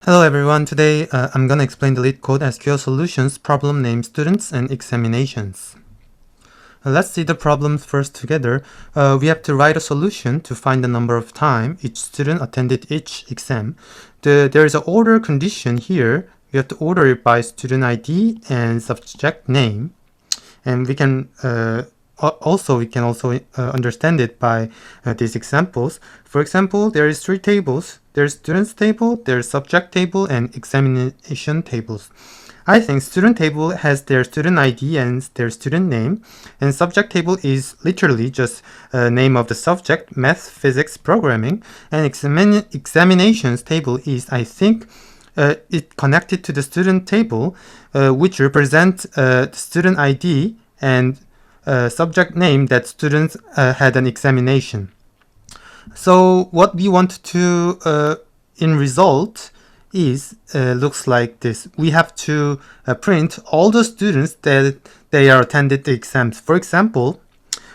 Hello everyone, today I'm gonna explain the LeetCode SQL solutions problem named students and examinations. Let's see the problems first together. We have to write a solution to find the number of time each student attended each exam. There is an order condition here. We have to order it by student ID and subject name. And we can also understand it by these examples. For example, there is three tables. There's students table, there's subject table, and examination tables. I think student table has their student ID and their student name, and subject table is literally just name of the subject, math, physics, programming, and examinations table is, I think, it connected to the student table, which represents the student ID and subject name that students had an examination. So what we want to in result is looks like this. We have to print all the students that they are attended the exams. For example,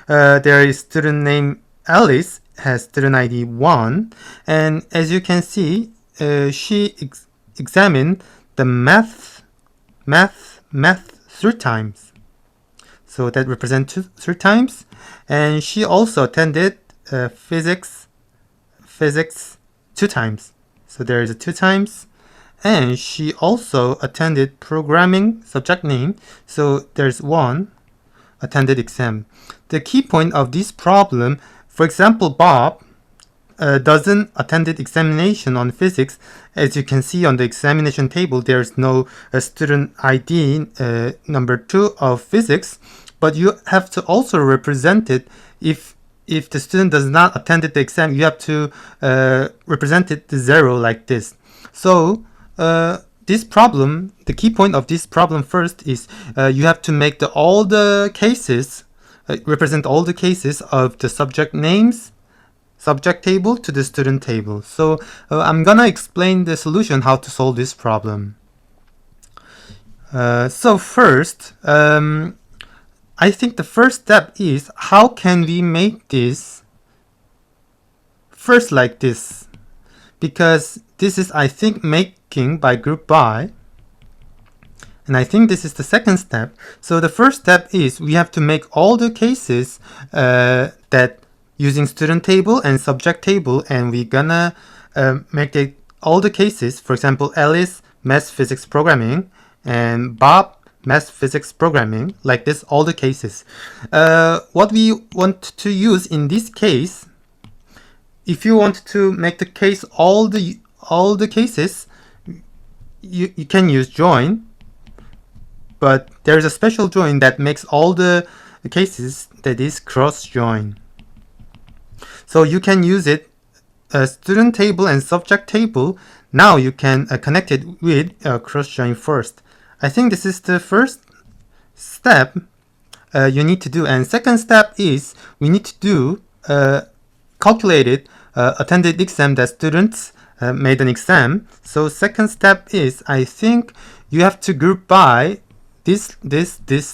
there is student name Alice has student ID 1, and as you can see, she examined the math 3 times. So that represents 3 times, and she also attended physics 2 times. So there is a 2 times, and she also attended programming subject name. So there's 1 attended exam. The key point of this problem, for example, Bob doesn't attended examination on physics. As you can see on the examination table, there's no student ID number 2 of physics, but you have to also represent it. If the student does not attend the exam, you have to represent it to 0 like this. So this problem, the key point of this problem first is you have to make all the cases, represent all the cases of the subject names, subject table to the student table. So I'm gonna explain the solution how to solve this problem. So first, I think the first step is how can we make this first like this, because this is, I think, making by group by, and I think this is the second step. So the first step is we have to make all the cases that using student table and subject table, and we're gonna make all the cases. For example, Alice math physics programming and Bob math physics programming, like this, all the cases. What we want to use in this case, if you want to make the case all the cases, you can use join, but there's a special join that makes all the cases, that is cross join. So you can use it student table and subject table. Now you can connect it with cross join first. I think this is the first step you need to do, and second step is we need to do calculated attended exam that students made an exam. So second step is, I think you have to group by this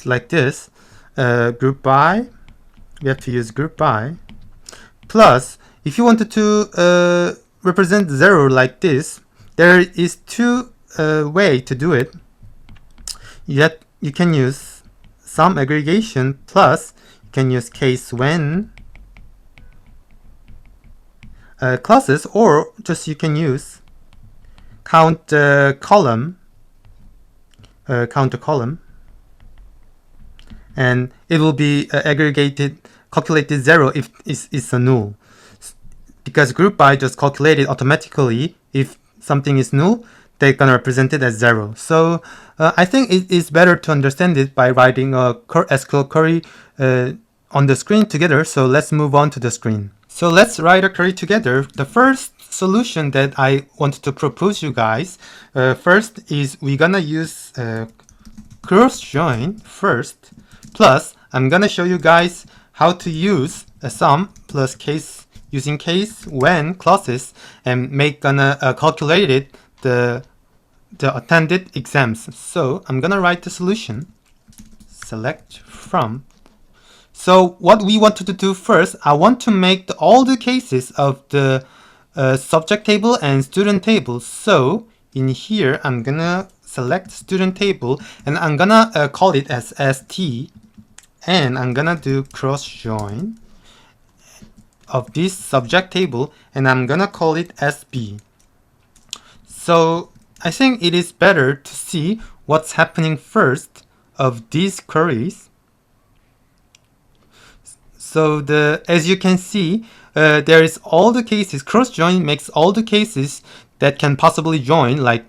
like this, group by. We have to use group by. Plus, if you wanted to represent 0 like this, there is 2 way to do it. Yet you can use sum aggregation, plus you can use case when clauses, or just you can use count column, and it will be calculated 0 if it's a null, because group by just calculated automatically. If something is null, they're gonna represent it as 0. So I think it is better to understand it by writing a SQL query on the screen together. So let's move on to the screen. So let's write a query together. The first solution that I wanted to propose you guys first is we're gonna use cross join first, plus I'm gonna show you guys how to use a sum plus case, using case when clauses, and gonna calculate it the attended exams. So I'm gonna write the solution, select from. So what we wanted to do first, I want to make all the cases of the subject table and student table. So in here, I'm gonna select student table and I'm gonna call it as st, and I'm gonna do cross join of this subject table and I'm gonna call it sb. So I think it is better to see what's happening first of these queries. So as you can see, there is all the cases. Cross join makes all the cases that can possibly join, like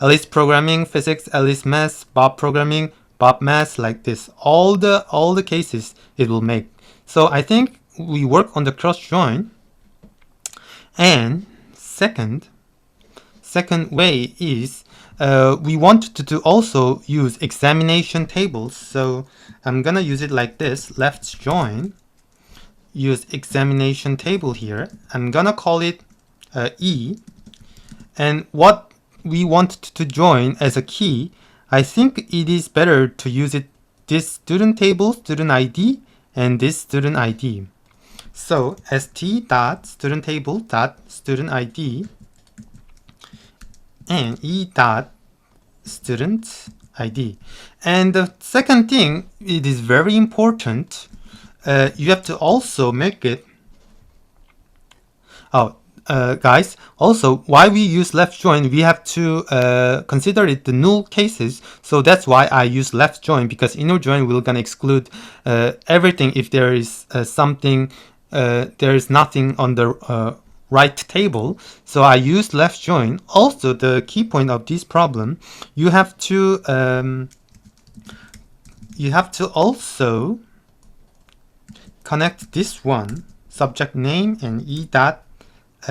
Alice programming, physics, Alice math, Bob programming, Bob math, like this. All the cases it will make. So I think we work on the cross join. And second way is we want to also use examination tables. So I'm gonna use it like this: left join. Use examination table here. I'm gonna call it E, and what we want to join as a key, I think it is better to use it this student table, student ID, and this student ID. So st dot student table dot student ID and E dot student ID. And the second thing, it is very important. You have to also make it. Guys, also why we use left join, we have to consider it the null cases. So that's why I use left join, because inner join we're gonna exclude everything if there is something, there is nothing on the right table. So I use left join. Also, the key point of this problem, you have to also connect this one, subject name and E dot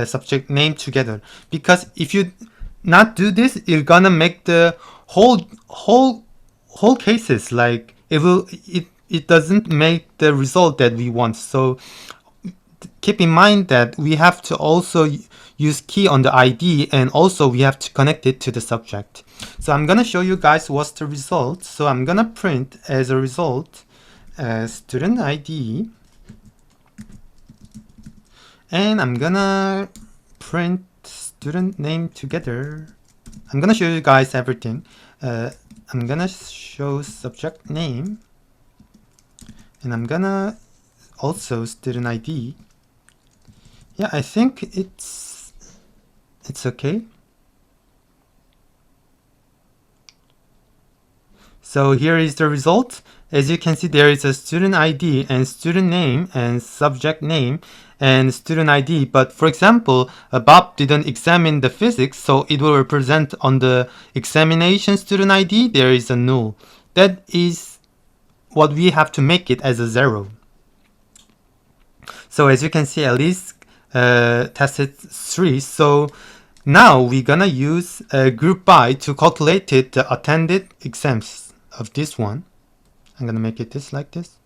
subject name together, because if you not do this, you're gonna make the whole cases like it doesn't make the result that we want. So keep in mind that we have to also use key on the ID, and also we have to connect it to the subject. So I'm gonna show you guys what's the result. So I'm gonna print as a result student ID, and I'm gonna print student name together. I'm gonna show you guys everything. I'm gonna show subject name, and I'm gonna also student ID. Yeah, I think it's okay. So here is the result. As you can see, there is a student ID and student name and subject name and student ID. But for example, Bob didn't examine the physics, so it will represent on the examination student ID, there is a null. That is what we have to make it as a 0. So as you can see, at least tested 3. So now we're gonna use group by to calculate it, the attended exams of this one. I'm gonna make it this like this.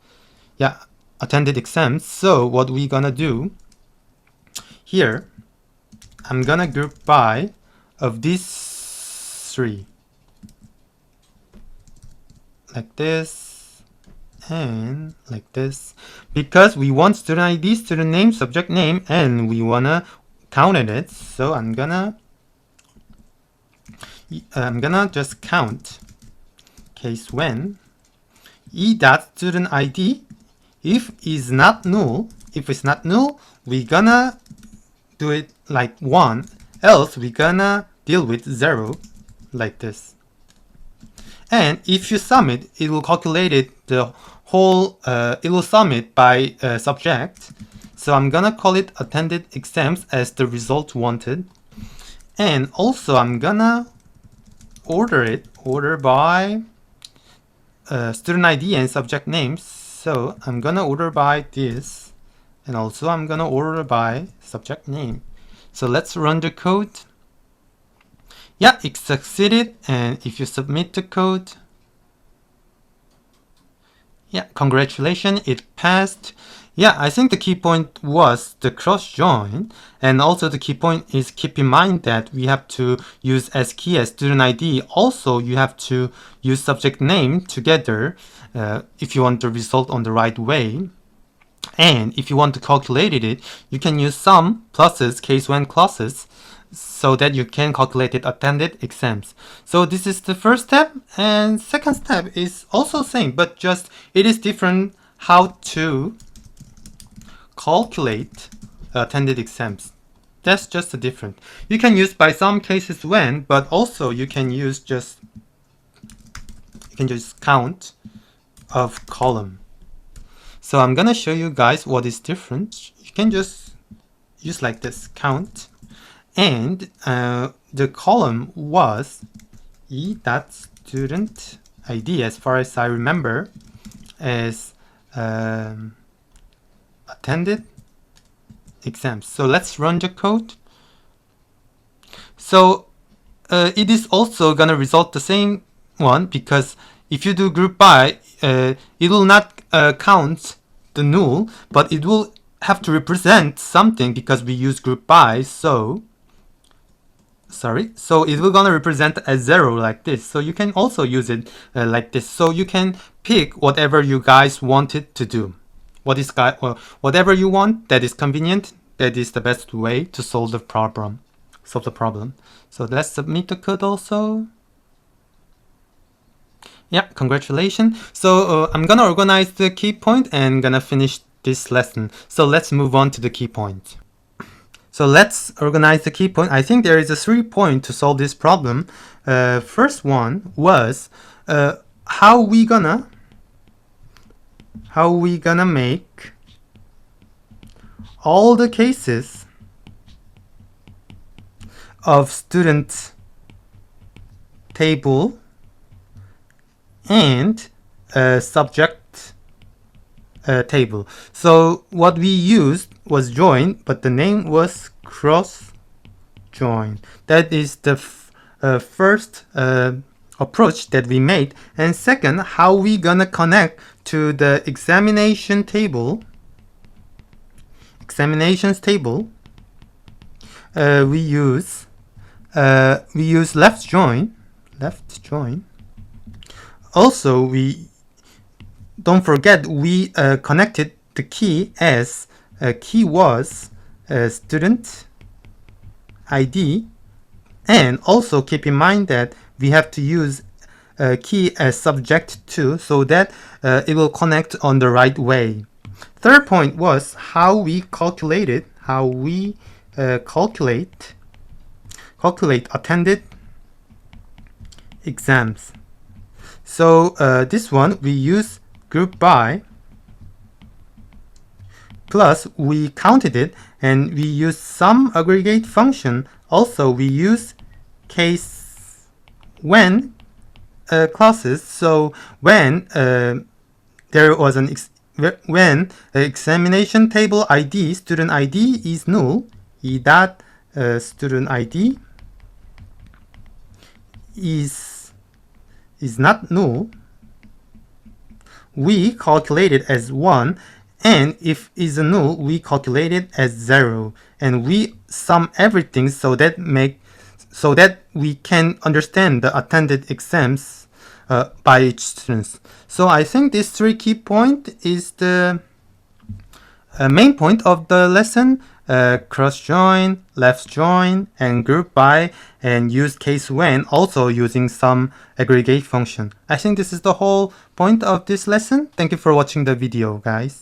Yeah, attended exams. So what we gonna do here, I'm gonna group by of these 3 like this and like this, because we want student ID, student name, subject name, and we wanna count it. So I'm gonna just count case when E dot student ID, if it's not null, we're gonna do it like 1, else we're gonna deal with 0 like this. And if you sum it, it will calculate it the whole, it will sum it by subject. So I'm gonna call it attended exams as the result wanted. And also I'm gonna order by student ID and subject names. So I'm gonna order by this, and also I'm gonna order by subject name. So let's run the code. Yeah, it succeeded. And if you submit the code, yeah, congratulations, it passed. Yeah, I think the key point was the cross join, and also the key point is keep in mind that we have to use as key as student ID. Also, you have to use subject name together if you want the result on the right way. And if you want to calculate it, you can use some pluses, case when clauses. so that you can calculate it attended exams. So this is the first step, and second step is also same, but just it is different how to calculate attended exams. That's just a different. You can use by some cases when, but also you can use just count of column. So I'm gonna show you guys what is different. You can just use like this, count, and the column was e.student ID, as far as I remember, as attended exams. So let's run the code. So it is also gonna result the same one, because if you do group by, it will not count the null, but it will have to represent something because we use group by. So it will gonna represent as 0 like this. So you can also use it like this. So you can pick whatever you guys wanted to do. Whatever you want that is convenient, that is the best way to solve the problem. So let's submit the code also. Yeah, congratulations. So I'm gonna organize the key point and gonna finish this lesson. So let's move on to the key point. So let's organize the key point. I think there is a 3 point to solve this problem. First one was how we gonna make all the cases of student table and subject table. So what we used was join, but the name was cross join. That is the first approach that we made. And second, how we gonna connect to the examinations table. We use left join. Also, we don't forget we connected the key as key was student ID, and also keep in mind that we have to use key as subject to, so that it will connect on the right way. Third point was how we calculate attended exams. So this one we use group by, plus we counted it, and we use some aggregate function. Also we use case when clauses. So when there was when examination table ID, student ID is null, student ID is not null, we calculate it as 1, and if is a null, we calculate it as 0, and we sum everything so that we can understand the attended exams by each student. So I think this 3 key point is the main point of the lesson. Cross join, left join, and group by, and use case when, also using some aggregate function. I think this is the whole point of this lesson. Thank you for watching the video, guys.